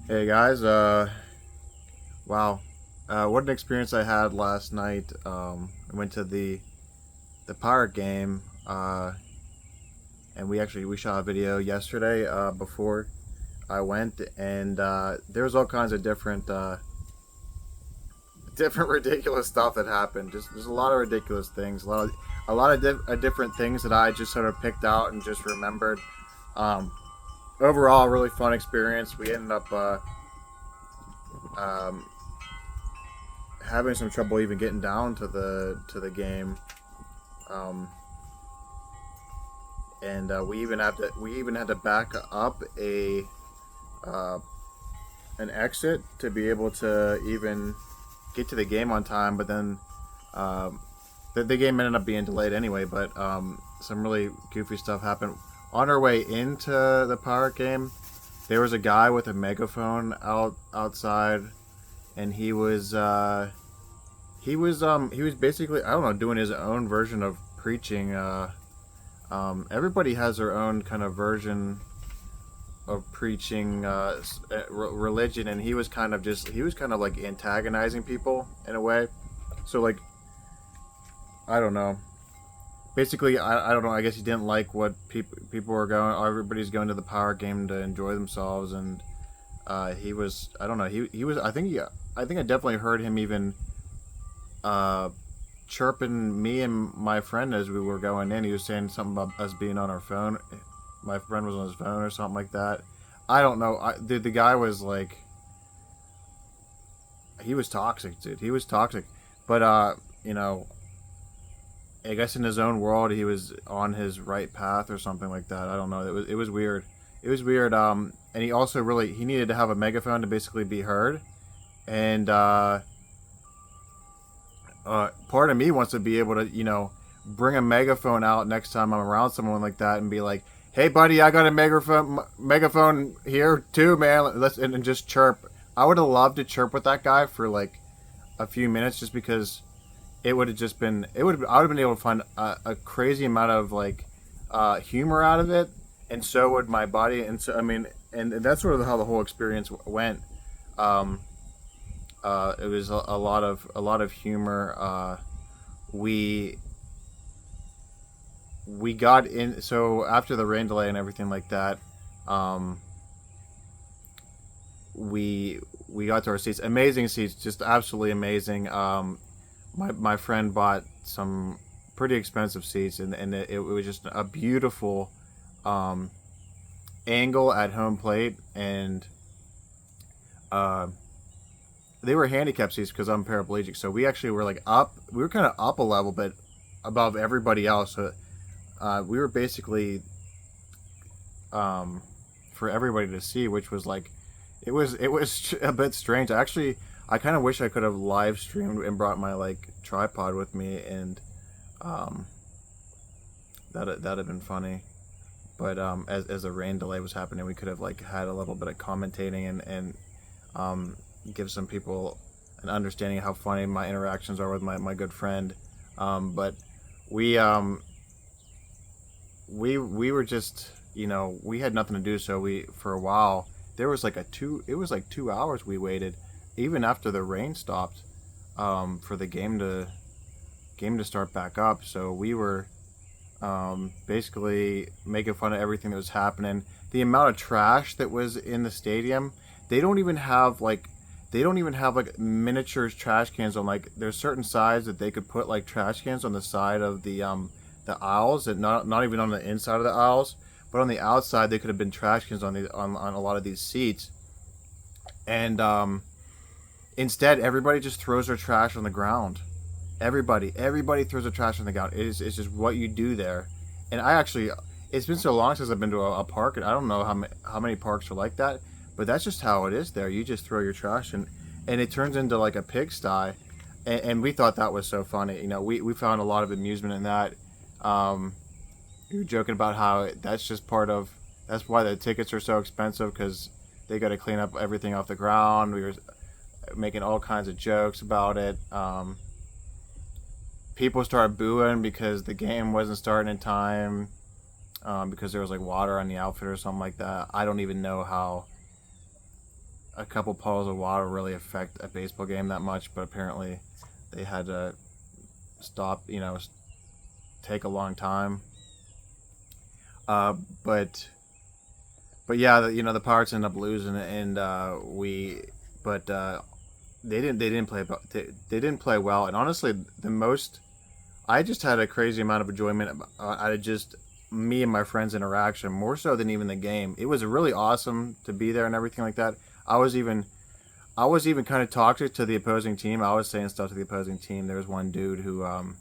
Hey guys, wow, what an experience I had last night. I went to the Pirate game, and we shot a video yesterday before I went, and there was all kinds of different ridiculous stuff that happened. Just there's a lot of ridiculous things, a lot of different things that I just sort of picked out and just remembered. Um, Overall, a really fun experience. We ended up um, having some trouble even getting down to the game, um, and we even had to back up a uh, an exit to be able to even get to the game on time. But then um, the game ended up being delayed anyway. But some really goofy stuff happened on our way into the Power game. There was a guy with a megaphone outside, and he was basically, I don't know, doing his own version of preaching. Everybody has their own kind of version of preaching religion, and he was kind of like antagonizing people in a way. So like, I don't know. Basically, I don't know. I guess he didn't like what people were going. Everybody's going to the Power game to enjoy themselves, and he was, I don't know. He was, I think I definitely heard him even uh, chirping me and my friend as we were going in. He was saying something about us being on our phone. My friend was on his phone or something like that. I don't know. The guy was like, he was toxic, dude. He was toxic. But you know, I guess in his own world, he was on his right path or something like that. I don't know. It was weird. It was weird. And he also really he needed to have a megaphone to basically be heard. And part of me wants to be able to, bring a megaphone out next time I'm around someone like that and be like, "Hey, buddy, I got a megaphone here too, man. Let's and just chirp." I would have loved to chirp with that guy for like a few minutes, just because it would have just been I would have been able to find a crazy amount of like humor out of it, and so would my body. And so I mean, and that's sort of how the whole experience went. Um, it was a lot of humor. We we got in, so after the rain delay and everything like that. Um, we got to our seats. Amazing seats, just absolutely amazing. My friend bought some pretty expensive seats, and it was just a beautiful um, angle at home plate, and uh, they were handicap seats because I'm paraplegic. So we actually were like up. We were kind of up a level bit above everybody else. So, we were basically um, for everybody to see, which was like it was a bit strange. Actually, I kind of wish I could have live streamed and brought my like tripod with me, and um, that'd have been funny. But as the rain delay was happening, we could have like had a little bit of commentating and um, give some people an understanding of how funny my interactions are with my good friend. But we we were just, we had nothing to do, so we for a while there was like it was like 2 hours we waited even after the rain stopped, for the game to start back up. So we were basically making fun of everything that was happening. The amount of trash that was in the stadium, they don't even have like miniature trash cans on, like there's certain sides that they could put like trash cans on the side of the aisles, and not even on the inside of the aisles, but on the outside they could have been trash cans on a lot of these seats. And instead everybody just throws their trash on the ground. Everybody throws their trash on the ground. It's just what you do there. And I actually, it's been so long since I've been to a park, and I don't know how many parks are like that, but that's just how it is there. You just throw your trash, and it turns into like a pigsty. And we thought that was so funny. We found a lot of amusement in that. Um, we were joking about how that's just that's why the tickets are so expensive, because they got to clean up everything off the ground. We were making all kinds of jokes about it. People started booing because the game wasn't starting in time, because there was like water on the outfit or something like that. I don't even know how a couple puddles of water really affect a baseball game that much, but apparently they had to stop, take a long time. Uh, but yeah, the Pirates ended up losing, and but they didn't play they didn't play well, and honestly, the most I just had a crazy amount of enjoyment out of just me and my friends' interaction, more so than even the game. It was really awesome to be there and everything like that. I was even I was even kind of toxic to the opposing team. I was saying stuff to the opposing team. There was one dude who um,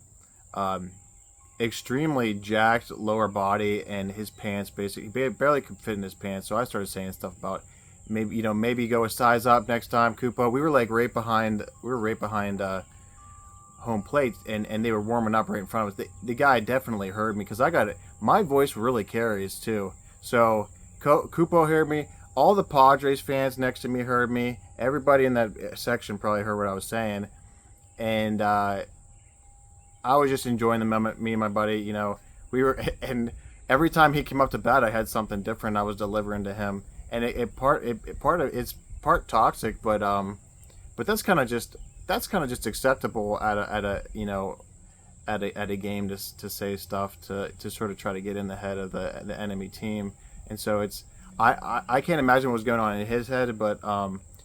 extremely jacked lower body, and his pants basically he barely could fit in his pants. So I started saying stuff about maybe go a size up next time, Koopa. We were like right behind. We were right behind home plate, and they were warming up right in front of us. The guy definitely heard me because I got it. My voice really carries too. So Koopa heard me. All the Padres fans next to me heard me. Everybody in that section probably heard what I was saying, and I was just enjoying the moment. Me and my buddy, we were, and every time he came up to bat, I had something different I was delivering to him, and it's part toxic, but that's kind of just acceptable at a game to say stuff to sort of try to get in the head of the enemy team, and so I can't imagine what was going on in his head, but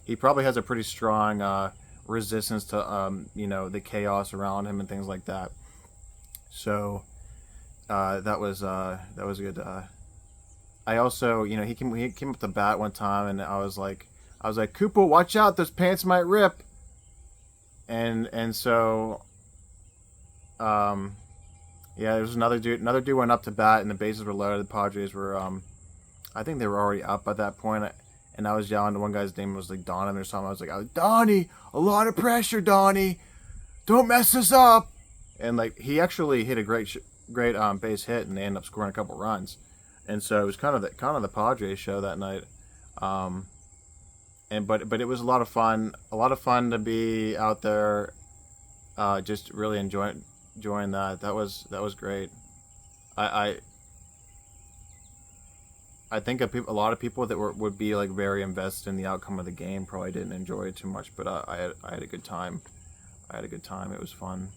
he probably has a pretty strong resistance to the chaos around him and things like that. So that was good. I also he came up to bat one time, and I was like Koopa, watch out, those pants might rip, and so yeah, there was another dude went up to bat, and the bases were loaded. The Padres were I think they were already up at that point, and I was yelling to one guy's name was like Donovan or something. I was like, Donnie, a lot of pressure, Donnie, don't mess this up. And like he actually hit a great base hit, and they ended up scoring a couple runs. And so it was kind of the Padres show that night. But it was a lot of fun to be out there, just really enjoying that. That was great. I I think a lot of people that would be like very invested in the outcome of the game probably didn't enjoy it too much, but I had a good time. I had a good time. It was fun.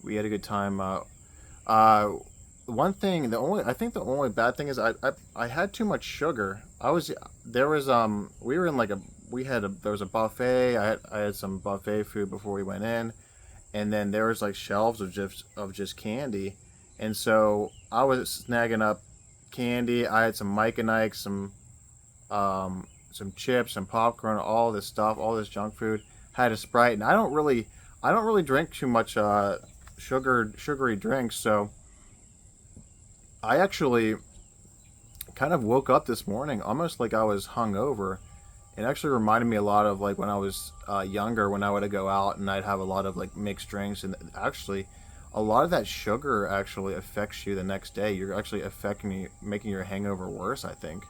We had a good time. Uh, One thing, the only bad thing is I had too much sugar. We were in like there was a buffet. I had some buffet food before we went in, and then there was like shelves of just candy, and so I was snagging up candy. I had some Mike and Ike, some chips, some popcorn, all this stuff, all this junk food. Had a Sprite, and I don't really drink too much sugary drinks, so I actually kind of woke up this morning almost like I was hungover. It actually reminded me a lot of like when I was younger, when I would go out and I'd have a lot of like mixed drinks, and actually a lot of that sugar actually affects you the next day. You're actually making your hangover worse, I think.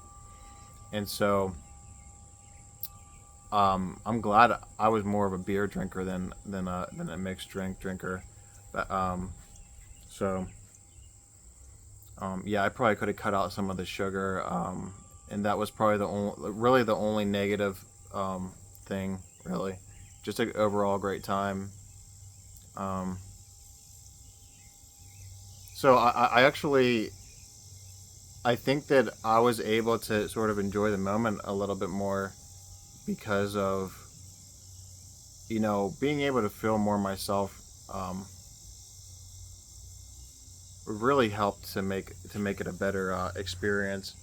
And so I'm glad I was more of a beer drinker than a mixed drinker. But so yeah, I probably could have cut out some of the sugar, and that was probably the only negative thing, really. Just an overall great time. Um, so I actually I think that I was able to sort of enjoy the moment a little bit more because of being able to feel more myself. Really helped to make it a better experience.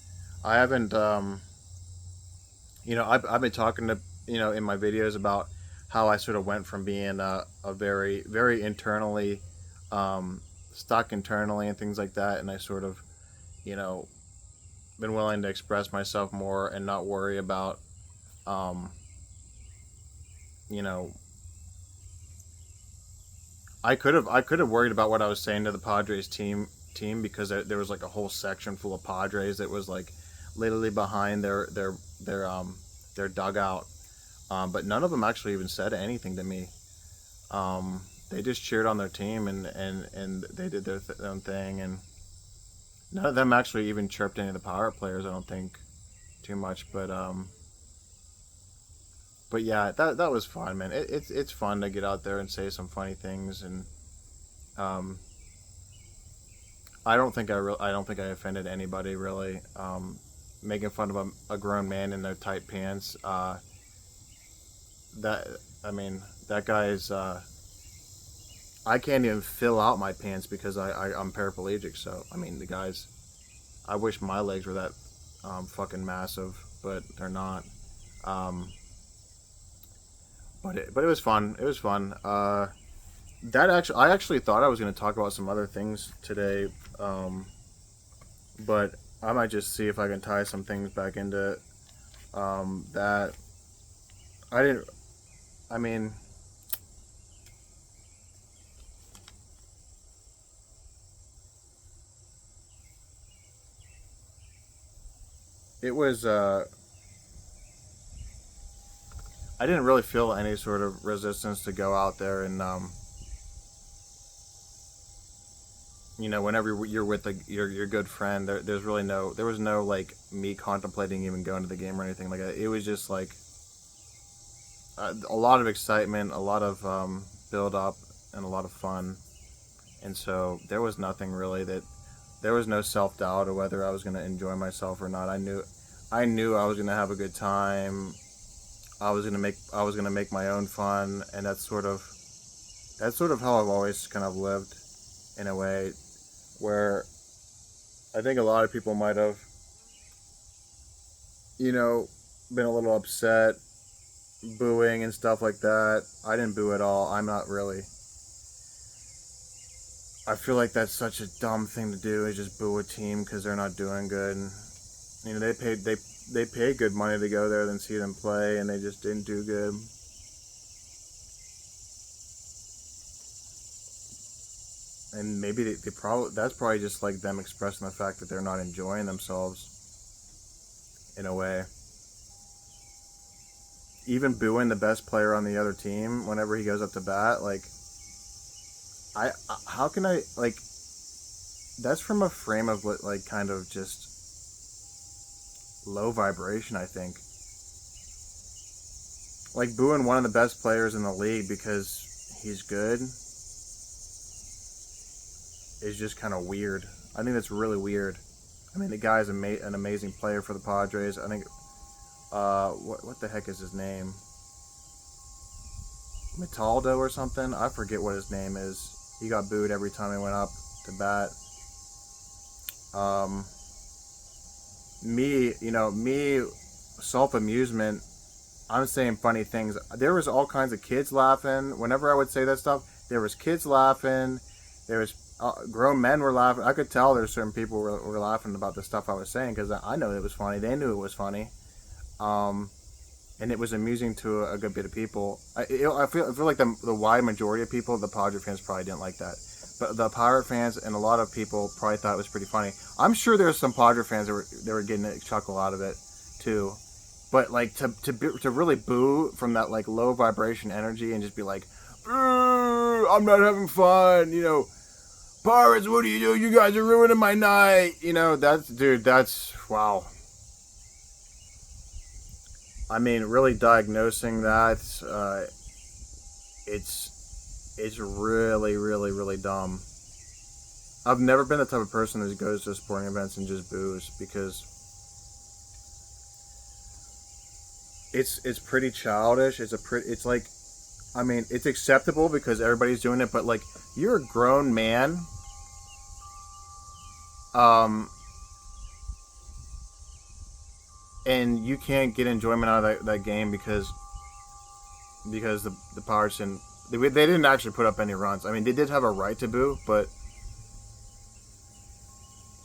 I haven't I've been talking to in my videos about how I sort of went from being a very very internally um, stuck internally and things like that, and I sort of you know been willing to express myself more and not worry about um, you know I could have worried about what I was saying to the Padres team because there was like a whole section full of Padres that was like literally behind their dugout, but none of them actually even said anything to me. They just cheered on their team, and they did their own thing, and none of them actually even chirped any of the power players. I don't think too much, but But yeah, that was fun, man. It's fun to get out there and say some funny things, and um, I don't think I offended anybody really. Making fun of a grown man in their tight pants. That I mean, that guy's. I can't even fill out my pants because I'm paraplegic. So I mean, the guys. I wish my legs were that fucking massive, but they're not. Um, but it was fun. It was fun. That actually, I actually thought I was going to talk about some other things today, but I might just see if I can tie some things back into that. I didn't. I mean, it was. I didn't really feel any sort of resistance to go out there and whenever you're with your good friend, there was no like me contemplating even going to the game or anything like that. It was just like a lot of excitement, a lot of build up, and a lot of fun. And so there was nothing really that there was no self doubt of whether I was going to enjoy myself or not. I knew I was going to have a good time. I was going to make my own fun, and that's sort of how I've always kind of lived in a way where I think a lot of people might have, you know, been a little upset, booing and stuff like that. I didn't boo at all. I'm not really. I feel like that's such a dumb thing to do is just boo a team because they're not doing good. And, they paid good money to go there and see them play, and they just didn't do good. And maybe they probably that's probably just like them expressing the fact that they're not enjoying themselves in a way. Even booing the best player on the other team whenever he goes up to bat, like how can I like that's from a frame of like kind of just low vibration. I think like booing one of the best players in the league because he's good is just kind of weird. I think that's really weird. I mean, the guy's an amazing player for the Padres. I think what the heck is his name? Metaldo or something. I forget what his name is. He got booed every time he went up to bat. Um, me, self amusement. I'm saying funny things. There was all kinds of kids laughing. Whenever I would say that stuff, there was kids laughing. There was grown men were laughing. I could tell there's certain people were laughing about the stuff I was saying because I know it was funny. They knew it was funny. Um, and it was amusing to a good bit of people. I feel like the wide majority of people, the Padre fans, probably didn't like that, but the Pirate fans and a lot of people probably thought it was pretty funny. I'm sure there's some Padre fans that were getting a chuckle out of it too, but like to really boo from that like low vibration energy and just be like, I'm not having fun, Pirates, what do? You guys are ruining my night. That's wow. I mean, really diagnosing that, it's really, really, really dumb. I've never been the type of person that goes to sporting events and just boos because it's pretty childish. It's like, I mean, it's acceptable because everybody's doing it, but like, you're a grown man. Um, and you can't get enjoyment out of that game because the Pirates didn't they didn't actually put up any runs. I mean, they did have a right to boo, but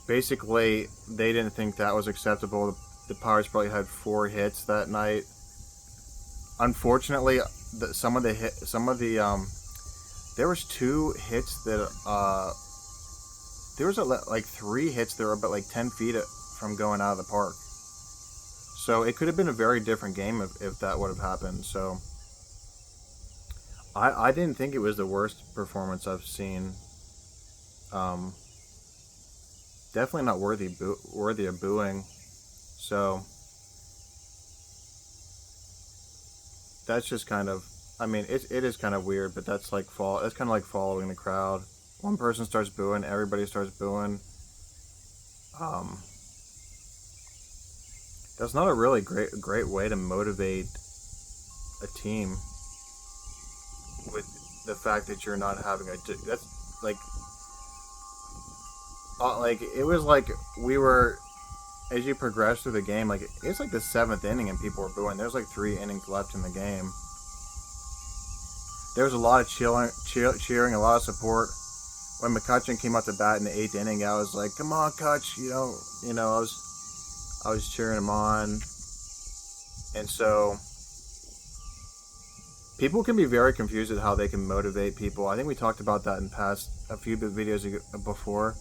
basically they didn't think that was acceptable. The Pirates probably had 4 hits that night. Unfortunately, there was 2 hits that there was like 3 hits that were about like 10 feet from going out of the park. So it could have been a very different game if that would have happened. So I didn't think it was the worst performance I've seen. Um, Definitely not worthy of booing. So that's just kind of, I mean, it is kind of weird, but that's kind of like following the crowd. One person starts booing, everybody starts booing. Um, that's not a really great way to motivate a team with the fact that you're not having a, that's like it was like we were, as you progress through the game, like it's like the seventh inning and people were booing. There's like 3 innings left in the game. There was a lot of cheering, a lot of support. When McCutcheon came out to bat in the 8th inning, I was like, "Come on, Cutch!" I was cheering him on, and so people can be very confused at how they can motivate people. I think we talked about that in a few videos before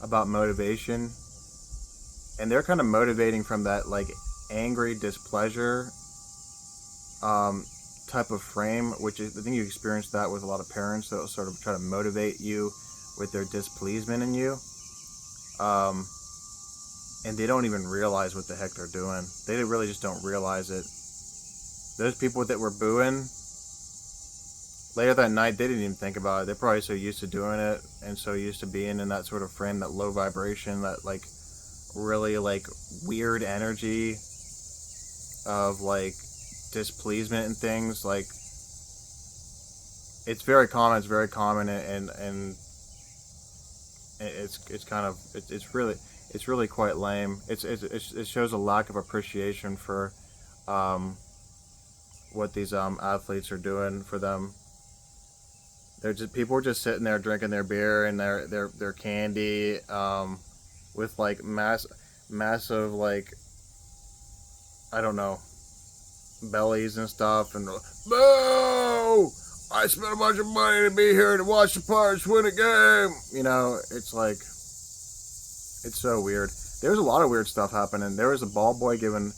about motivation, and they're kind of motivating from that like angry displeasure type of frame, which is, I think you experience that with a lot of parents that will sort of try to motivate you with their displeasement in you, and they don't even realize what the heck they're doing. They really just don't realize it. Those people that were booing later that night, they didn't even think about it. They're probably so used to doing it and so used to being in that sort of frame, that low vibration, that like really like weird energy of like displeasement and things. Like it's very common, and it's kind of it's really quite lame. It shows a lack of appreciation for what these athletes are doing for them. People are just sitting there drinking their beer and their candy, with like massive like, I don't know, bellies and stuff, and boo! I spent a bunch of money to be here to watch the Pirates win a game. It's like, it's so weird. There's a lot of weird stuff happening. There was a ball boy giving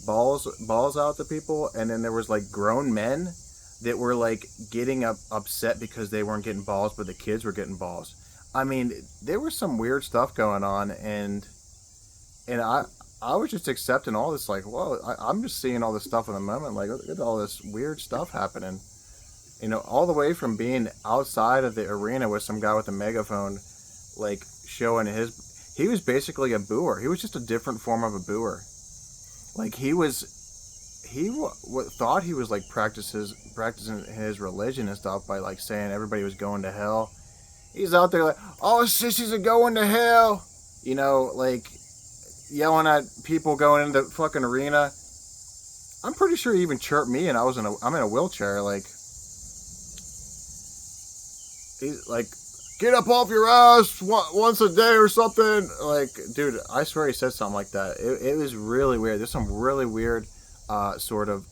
balls out to people, and then there was like grown men that were like getting upset because they weren't getting balls, but the kids were getting balls. I mean, there was some weird stuff going on, and I was just accepting all this, like, whoa, I'm just seeing all this stuff in the moment, like, look at all this weird stuff happening. All the way from being outside of the arena with some guy with a megaphone, like, showing he was basically a booer. He was just a different form of a booer. Like, he thought he was, like, practicing his religion and stuff by, like, saying everybody was going to hell. He's out there like, all sissies are going to hell. Like, yelling at people going into the fucking arena. I'm pretty sure he even chirped me, and I'm in a wheelchair. Like, he's like, get up off your ass once a day or something. Like, dude, I swear he said something like that. It was really weird. There's some really weird sort of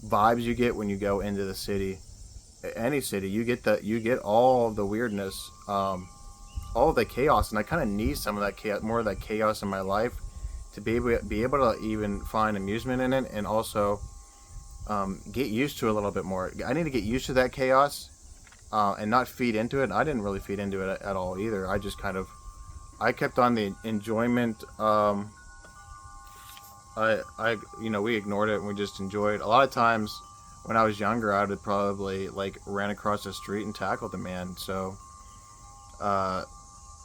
vibes you get when you go into the city. Any city, you get all of the weirdness, all of the chaos, and I kind of need some of that chaos, more of that chaos in my life, to be able to even find amusement in it, and also get used to it a little bit more. I need to get used to that chaos, and not feed into it. I didn't really feed into it at all either. I just I kept on the enjoyment. We ignored it and we just enjoyed. A lot of times when I was younger, I would probably like ran across the street and tackled the man. So,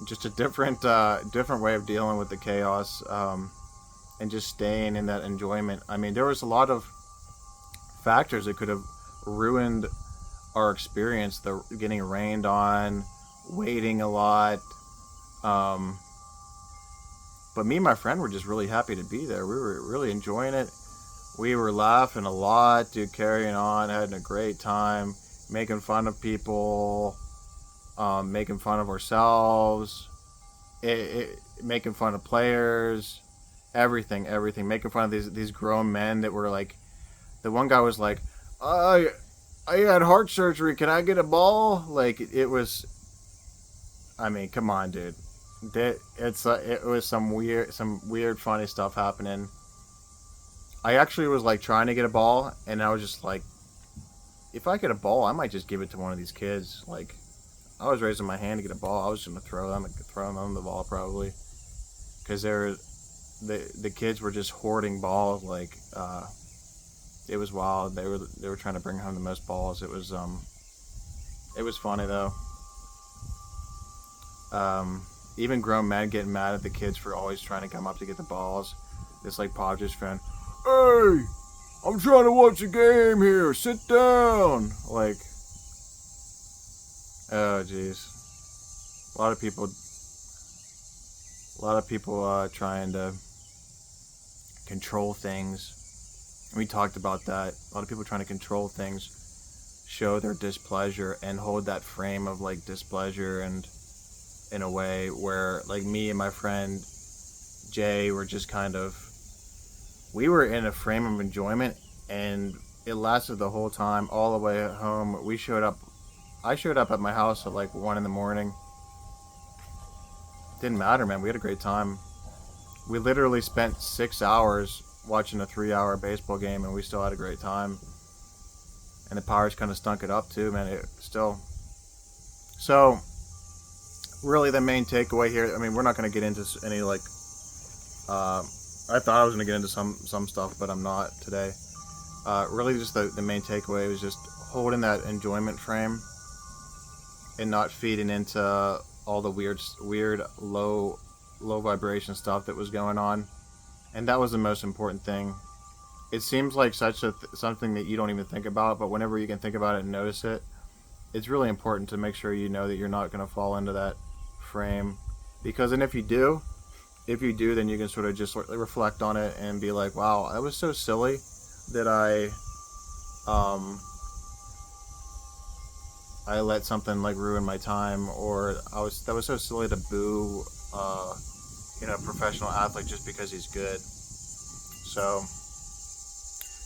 just a different way of dealing with the chaos, and just staying in that enjoyment. I mean, there was a lot of factors that could have ruined our experience. The getting rained on, waiting a lot. But me and my friend were just really happy to be there. We were really enjoying it. We were laughing a lot, dude, carrying on, having a great time, making fun of people, making fun of ourselves, making fun of players, everything, making fun of these grown men that were like, the one guy was like, I had heart surgery, can I get a ball? Like, it was, I mean, come on, dude. It was some weird funny stuff happening. I actually was like trying to get a ball, and I was just like, if I get a ball, I might just give it to one of these kids. Like, I was raising my hand to get a ball. I was just gonna throw them the ball probably, because the kids were just hoarding balls. Like, It was wild. They were trying to bring home the most balls. It was funny though. Even grown men getting mad at the kids for always trying to come up to get the balls. This like Padres fan, hey, I'm trying to watch a game here. Sit down. Like, oh jeez, a lot of people trying to control things. We talked about that. A lot of people trying to control things, show their displeasure, and hold that frame of like displeasure, and in a way where like me and my friend Jay were just kind of, we were in a frame of enjoyment, and it lasted the whole time, all the way home. I showed up at my house at like 1 in the morning. Didn't matter, man. We had a great time. We literally spent 6 hours watching a 3-hour baseball game, and we still had a great time. And the Pirates kind of stunk it up too, man. So really the main takeaway here, I mean, we're not going to get into any like I thought I was going to get into some stuff, but I'm not today. Really just the main takeaway was just holding that enjoyment frame and not feeding into all the weird low vibration stuff that was going on. And that was the most important thing. It seems like something that you don't even think about, but whenever you can think about it and notice it, it's really important to make sure you know that you're not going to fall into that frame. Because, and if you do, then you can sort of just reflect on it and be like, wow, that was so silly that I let something like ruin my time, or that was so silly to boo a professional athlete just because he's good. So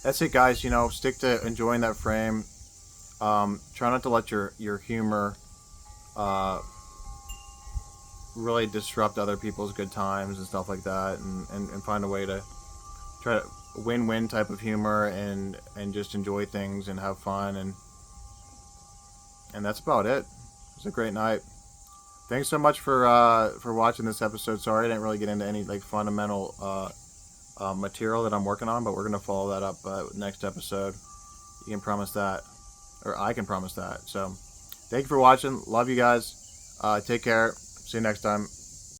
that's it, guys. Stick to enjoying that frame. Try not to let your humor really disrupt other people's good times and stuff like that, and find a way to try to win-win type of humor and just enjoy things and have fun, and that's about it. It's a great night. Thanks so much for watching this episode. Sorry I didn't really get into any like fundamental material that I'm working on, but we're gonna follow that up next episode. You can promise that, or I can promise that. So thank you for watching. Love you guys. Take care. See you next time.